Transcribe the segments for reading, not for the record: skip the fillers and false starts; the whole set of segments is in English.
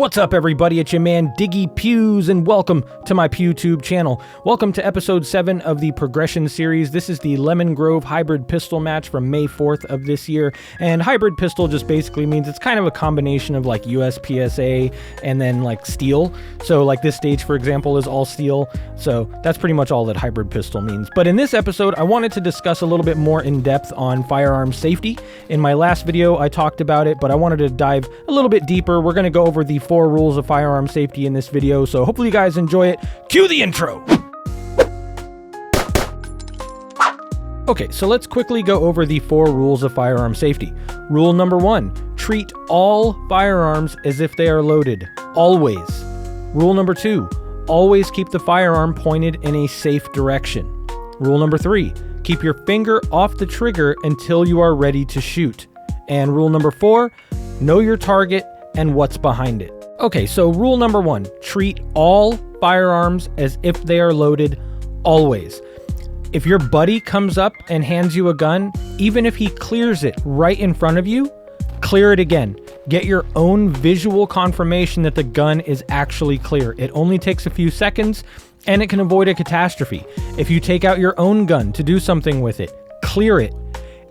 What's up, everybody? It's your man Diggy Pews, and welcome to my PewTube channel. Welcome to episode 7 of the Progression series. This is the Lemon Grove hybrid pistol match from May 4th of this year. And hybrid pistol just basically means it's kind of a combination of like USPSA and then like steel. So like this stage, for example, is all steel. So that's pretty much all that hybrid pistol means. But in this episode, I wanted to discuss a little bit more in depth on firearm safety. In my last video, I talked about it, but I wanted to dive a little bit deeper. We're going to go over the 4 rules of firearm safety in this video, so hopefully you guys enjoy it. Cue the intro! Okay, so let's quickly go over the 4 rules of firearm safety. Rule number 1, treat all firearms as if they are loaded, always. Rule number 2, always keep the firearm pointed in a safe direction. Rule number 3, keep your finger off the trigger until you are ready to shoot. And rule number 4, know your target and what's behind it. Okay, so rule number 1, treat all firearms as if they are loaded, always. If your buddy comes up and hands you a gun, even if he clears it right in front of you, clear it again. Get your own visual confirmation that the gun is actually clear. It only takes a few seconds, and it can avoid a catastrophe. If you take out your own gun to do something with it, clear it.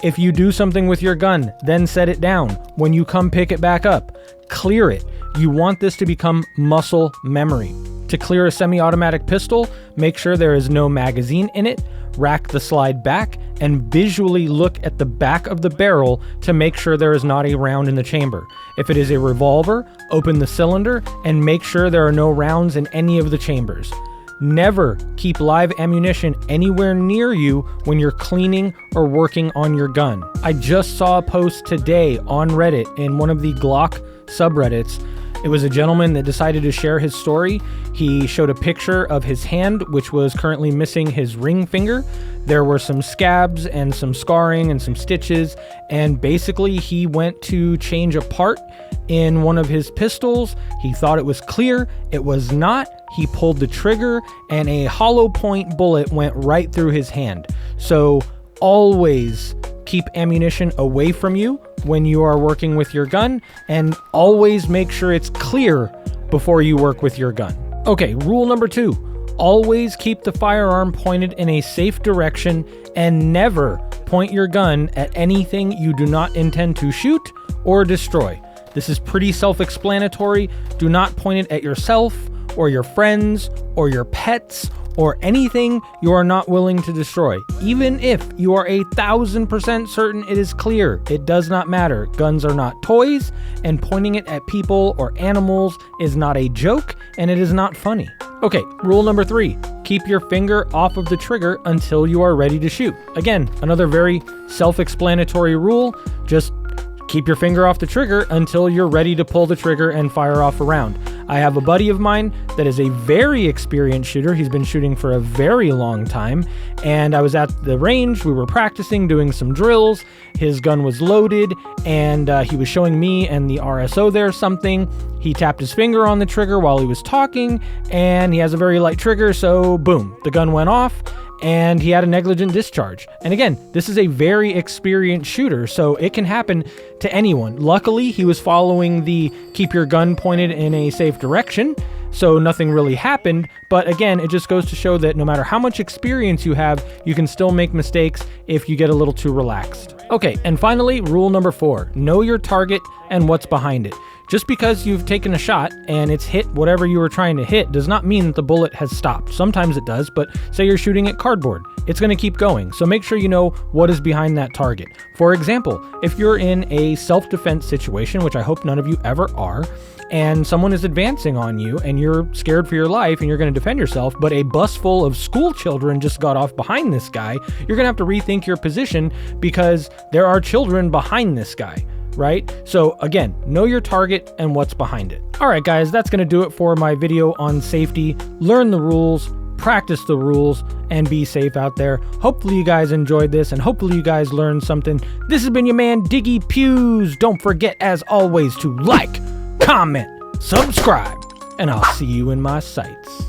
If you do something with your gun, then set it down. When you come pick it back up, clear it. You want this to become muscle memory. To clear a semi-automatic pistol, make sure there is no magazine in it, rack the slide back, and visually look at the back of the barrel to make sure there is not a round in the chamber. If it is a revolver, open the cylinder and make sure there are no rounds in any of the chambers. Never keep live ammunition anywhere near you when you're cleaning or working on your gun. I just saw a post today on Reddit in one of the Glock subreddits. It was a gentleman that decided to share his story. He showed a picture of his hand, which was currently missing his ring finger. There were some scabs and some scarring and some stitches, and basically he went to change a part in one of his pistols. He thought it was clear. It was not. He pulled the trigger and a hollow point bullet went right through his hand. So always keep ammunition away from you when you are working with your gun, and always make sure it's clear before you work with your gun. Okay, rule number 2, always keep the firearm pointed in a safe direction and never point your gun at anything you do not intend to shoot or destroy. This is pretty self-explanatory. Do not point it at yourself or your friends or your pets or anything you are not willing to destroy. Even if you are 1,000% certain it is clear, it does not matter. Guns are not toys, and pointing it at people or animals is not a joke, and it is not funny. Okay, rule number 3, keep your finger off of the trigger until you are ready to shoot. Again, another very self-explanatory rule. Just keep your finger off the trigger until you're ready to pull the trigger and fire off a round. I have a buddy of mine that is a very experienced shooter. He's been shooting for a very long time, and I was at the range. We were practicing, doing some drills. His gun was loaded, and he was showing me and the RSO there something. He tapped his finger on the trigger while he was talking, and he has a very light trigger, so boom, the gun went off, and he had a negligent discharge. And again, this is a very experienced shooter, so it can happen to anyone. Luckily, he was following the keep your gun pointed in a safe direction, so nothing really happened. But again, it just goes to show that no matter how much experience you have, you can still make mistakes if you get a little too relaxed. Okay, and finally, rule number 4, know your target and what's behind it. Just because you've taken a shot and it's hit whatever you were trying to hit does not mean that the bullet has stopped. Sometimes it does, but say you're shooting at cardboard, it's going to keep going. So make sure you know what is behind that target. For example, if you're in a self-defense situation, which I hope none of you ever are, and someone is advancing on you and you're scared for your life and you're going to defend yourself, but a bus full of school children just got off behind this guy, you're going to have to rethink your position because there are children behind this guy. Right? So again, know your target and what's behind it. All right, guys, that's going to do it for my video on safety. Learn the rules, practice the rules, and be safe out there. Hopefully you guys enjoyed this, and hopefully you guys learned something. This has been your man Diggy Pews. Don't forget, as always, to like, comment, subscribe, and I'll see you in my sights.